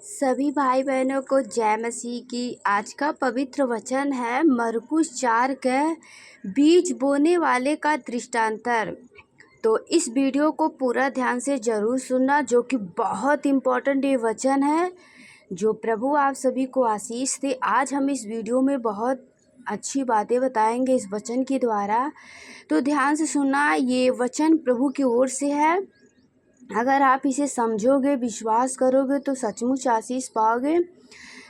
सभी भाई बहनों को जय मसीह की। आज का पवित्र वचन है मरकुस 4 के बीज बोने वाले का दृष्टांतर। तो इस वीडियो को पूरा ध्यान से ज़रूर सुनना, जो कि बहुत इम्पोर्टेंट ये वचन है। जो प्रभु आप सभी को आशीष दे। आज हम इस वीडियो में बहुत अच्छी बातें बताएंगे इस वचन के द्वारा, तो ध्यान से सुनना। ये वचन प्रभु की ओर से है। अगर आप इसे समझोगे, विश्वास करोगे तो सचमुच आशीष पाओगे।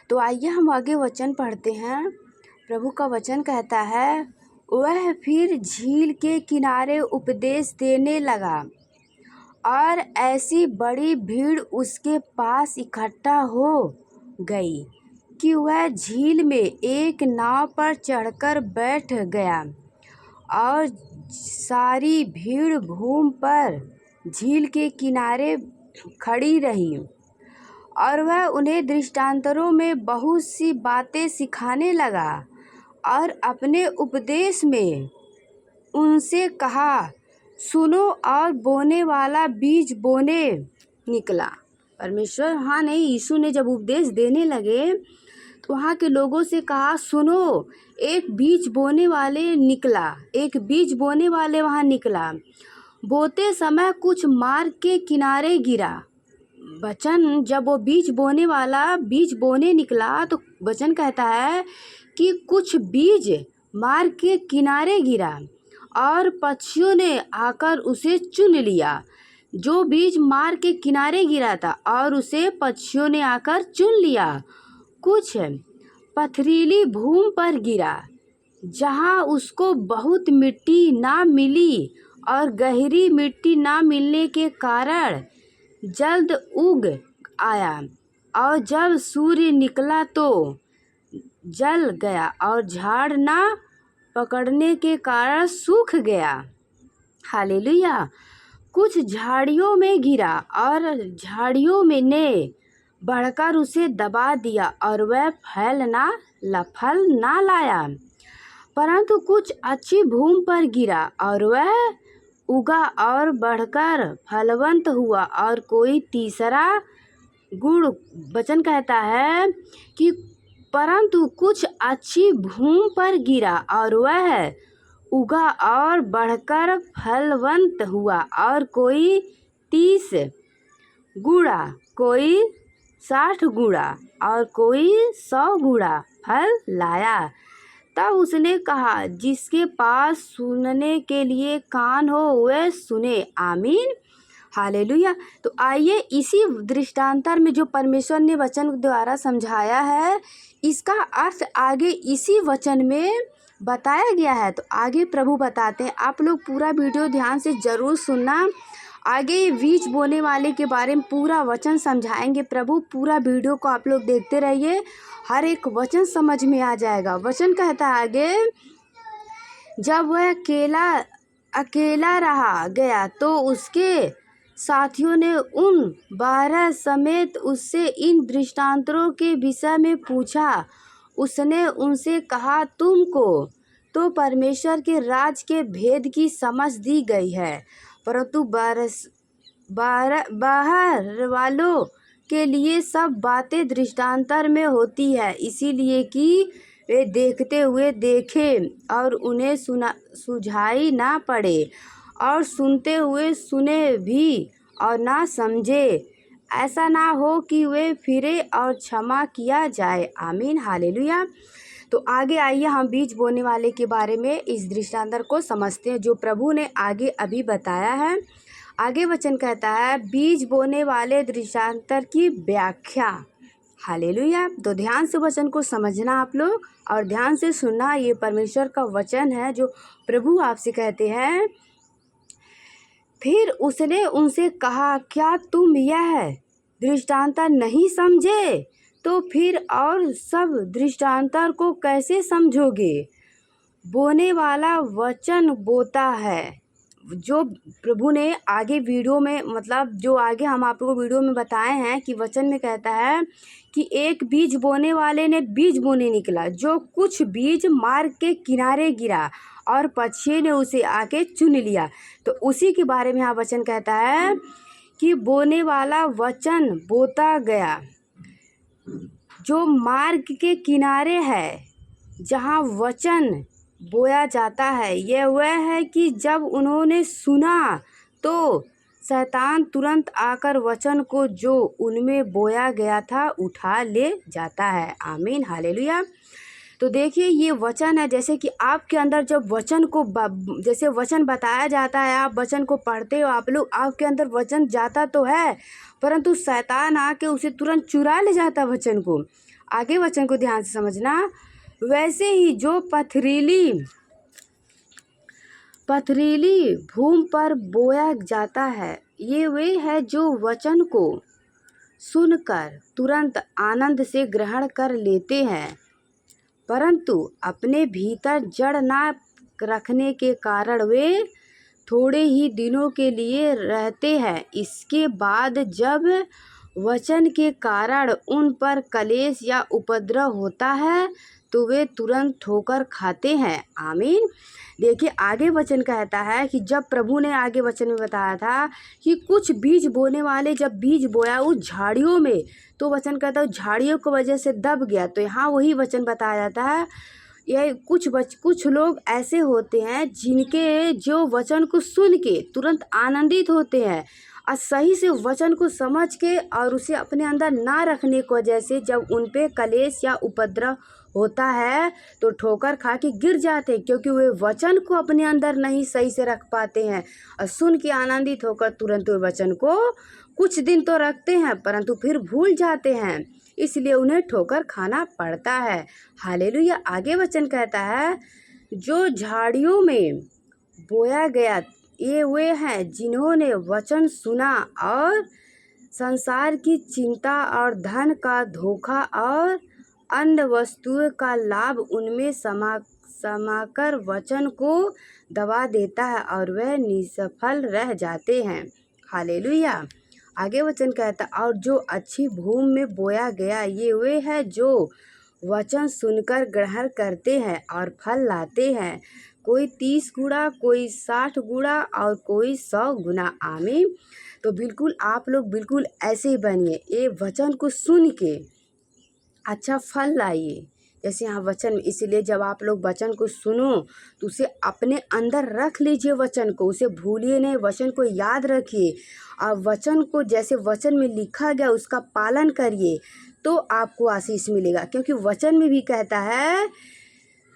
तो आइए हम आगे वचन पढ़ते हैं। प्रभु का वचन कहता है, वह फिर झील के किनारे उपदेश देने लगा और ऐसी बड़ी भीड़ उसके पास इकट्ठा हो गई कि वह झील में एक नाव पर चढ़कर बैठ गया और सारी भीड़ भूमि पर झील के किनारे खड़ी रही। और वह उन्हें दृष्टांतरों में बहुत सी बातें सिखाने लगा और अपने उपदेश में उनसे कहा, सुनो। और बोने वाला बीज बोने निकला। परमेश्वर यीशु ने जब उपदेश देने लगे तो वहाँ के लोगों से कहा, सुनो, एक बीज बोने वाले निकला, एक बीज बोने वाले वहाँ निकला। बोते समय कुछ मार्ग के किनारे गिरा। वचन जब वो बीज बोने वाला बीज बोने निकला तो वचन कहता है कि कुछ बीज मार्ग के किनारे गिरा और पक्षियों ने आकर उसे चुन लिया। जो बीज मार्ग के किनारे गिरा था और उसे पक्षियों ने आकर चुन लिया। कुछ पथरीली भूमि पर गिरा, जहाँ उसको बहुत मिट्टी ना मिली और गहरी मिट्टी ना मिलने के कारण जल्द उग आया, और जब सूर्य निकला तो जल गया और झाड़ ना पकड़ने के कारण सूख गया। हालेलुया। कुछ झाड़ियों में गिरा और झाड़ियों में ने बढ़कर उसे दबा दिया और वह फल ना लाया। परंतु कुछ अच्छी भूमि पर गिरा और वह उगा और बढ़कर फलवंत हुआ। और कोई तीसरा गुण वचन कहता है कि परंतु कुछ अच्छी भूमि पर गिरा और वह उगा और बढ़कर फलवंत हुआ। और कोई 30 गुणा, कोई 60 गुणा और कोई 100 गुणा फल लाया। तब उसने कहा, जिसके पास सुनने के लिए कान हो वह सुने। आमीन, हालेलुया। तो आइए इसी दृष्टांतर में जो परमेश्वर ने वचन द्वारा समझाया है, इसका अर्थ आगे इसी वचन में बताया गया है। तो आगे प्रभु बताते हैं। आप लोग पूरा वीडियो ध्यान से ज़रूर सुनना। आगे बीज बोने वाले के बारे में पूरा वचन समझाएंगे प्रभु। पूरा वीडियो को आप लोग देखते रहिए, हर एक वचन समझ में आ जाएगा। वचन कहता है आगे, जब वह अकेला रहा गया तो उसके साथियों ने उन 12 समेत उससे इन दृष्टांतों के विषय में पूछा। उसने उनसे कहा, तुमको तो परमेश्वर के राज के भेद की समझ दी गई है, परंतु बाहर वालों के लिए सब बातें दृष्टांतर में होती है, इसीलिए कि वे देखते हुए देखें और उन्हें सुझाई ना पड़े, और सुनते हुए सुने भी और ना समझे, ऐसा ना हो कि वे फिरे और क्षमा किया जाए। आमीन, हालेलुया। तो आगे आइए हम बीज बोने वाले के बारे में इस दृष्टांतर को समझते हैं, जो प्रभु ने आगे अभी बताया है। आगे वचन कहता है, बीज बोने वाले दृष्टांतर की व्याख्या। हालेलुया। तो ध्यान से वचन को समझना आप लोग और ध्यान से सुनना। ये परमेश्वर का वचन है जो प्रभु आपसे कहते हैं। फिर उसने उनसे कहा, क्या तुम यह दृष्टांतर नहीं समझे? तो फिर और सब दृष्टांतर को कैसे समझोगे? बोने वाला वचन बोता है। जो प्रभु ने आगे वीडियो में, मतलब जो आगे हम आप लोगों को वीडियो में बताए हैं कि वचन में कहता है कि एक बीज बोने वाले ने बीज बोने निकला, जो कुछ बीज मार्ग के किनारे गिरा और पक्षी ने उसे आके चुन लिया। तो उसी के बारे में यहाँ वचन कहता है कि बोने वाला वचन बोता गया। जो मार्ग के किनारे है, जहाँ वचन बोया जाता है, यह वह है कि जब उन्होंने सुना तो शैतान तुरंत आकर वचन को जो उनमें बोया गया था उठा ले जाता है। आमीन, हालेलुया। तो देखिए, ये वचन है, जैसे कि आपके अंदर जब वचन को जैसे वचन बताया जाता है, आप वचन को पढ़ते हो, आप लोग, आपके अंदर वचन जाता तो है, परंतु शैतान आके उसे तुरंत चुरा ले जाता वचन को। आगे वचन को ध्यान से समझना। वैसे ही जो पथरीली भूमि पर बोया जाता है, ये वे है जो वचन को सुनकर तुरंत आनंद से ग्रहण कर लेते हैं, परंतु अपने भीतर जड़ ना रखने के कारण वे थोड़े ही दिनों के लिए रहते हैं। इसके बाद जब वचन के कारण उन पर कलेश या उपद्रव होता है तो वे तुरंत ठोकर खाते हैं। आमीन। देखिए, आगे वचन कहता है कि जब प्रभु ने आगे वचन में बताया था कि कुछ बीज बोने वाले जब बीज बोया उस झाड़ियों में, तो वचन कहता है झाड़ियों की वजह से दब गया। तो यहाँ वही वचन बताया जाता है, यह कुछ लोग ऐसे होते हैं जिनके जो वचन को सुन के तुरंत आनंदित होते हैं और सही से वचन को समझ के और उसे अपने अंदर ना रखने की वजह से जब उन पे कलेश या उपद्रव होता है तो ठोकर खा के गिर जाते हैं, क्योंकि वे वचन को अपने अंदर नहीं सही से रख पाते हैं और सुन के आनंदित होकर तुरंत वे वचन को कुछ दिन तो रखते हैं परंतु फिर भूल जाते हैं, इसलिए उन्हें ठोकर खाना पड़ता है। हालेलुया। आगे वचन कहता है, जो झाड़ियों में बोया गया ये वे हैं जिन्होंने वचन सुना और संसार की चिंता और धन का धोखा और अन्य वस्तुओं का लाभ उनमें समाकर वचन को दबा देता है और वह निष्फल रह जाते हैं। हालेलुया। आगे वचन कहता, और जो अच्छी भूमि में बोया गया ये वे है जो वचन सुनकर ग्रहण करते हैं और फल लाते हैं, कोई 30 गुना, कोई 60 गुना और कोई 100 गुना। आमीन। तो बिल्कुल आप लोग बिल्कुल ऐसे ही बनिए, ये वचन को सुन के अच्छा फल लाइए, जैसे यहाँ वचन। इसीलिए जब आप लोग वचन को सुनो तो उसे अपने अंदर रख लीजिए, वचन को, उसे भूलिए नहीं, वचन को याद रखिए और वचन को जैसे वचन में लिखा गया उसका पालन करिए तो आपको आशीष मिलेगा। क्योंकि वचन में भी कहता है,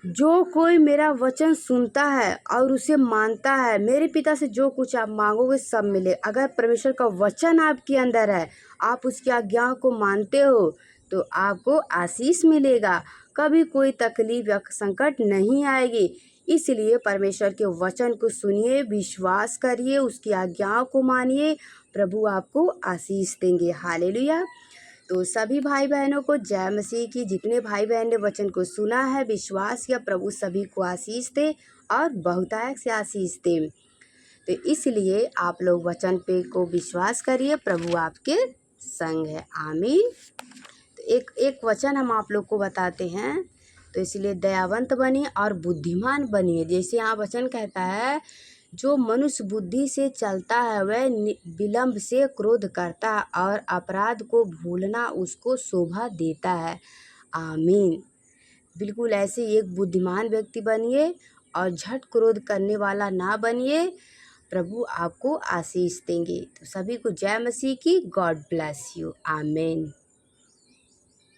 जो कोई मेरा वचन सुनता है और उसे मानता है, मेरे पिता से जो कुछ आप मांगोगे सब मिले। अगर परमेश्वर का वचन आपके अंदर है, आप उसकी आज्ञा को मानते हो तो आपको आशीष मिलेगा, कभी कोई तकलीफ या संकट नहीं आएगी। इसलिए परमेश्वर के वचन को सुनिए, विश्वास करिए, उसकी आज्ञाओं को मानिए, प्रभु आपको आशीष देंगे। हालेलुया। तो सभी भाई बहनों को जय मसीह की। जितने भाई बहन ने वचन को सुना है, विश्वास किया, प्रभु सभी को आशीष दे और बहुतायत से आशीष दे। तो इसलिए आप लोग वचन पे को विश्वास करिए, प्रभु आपके संग है। आमीन। तो एक वचन हम आप लोग को बताते हैं, तो इसलिए दयावंत बनिए और बुद्धिमान बनिए। जैसे यहाँ वचन कहता है, जो मनुष्य बुद्धि से चलता है वह विलंब से क्रोध करता है और अपराध को भूलना उसको शोभा देता है। आमीन। बिल्कुल ऐसे एक बुद्धिमान व्यक्ति बनिए और झट क्रोध करने वाला ना बनिए, प्रभु आपको आशीष देंगे। तो सभी को जय मसीह की। God bless you. आमीन।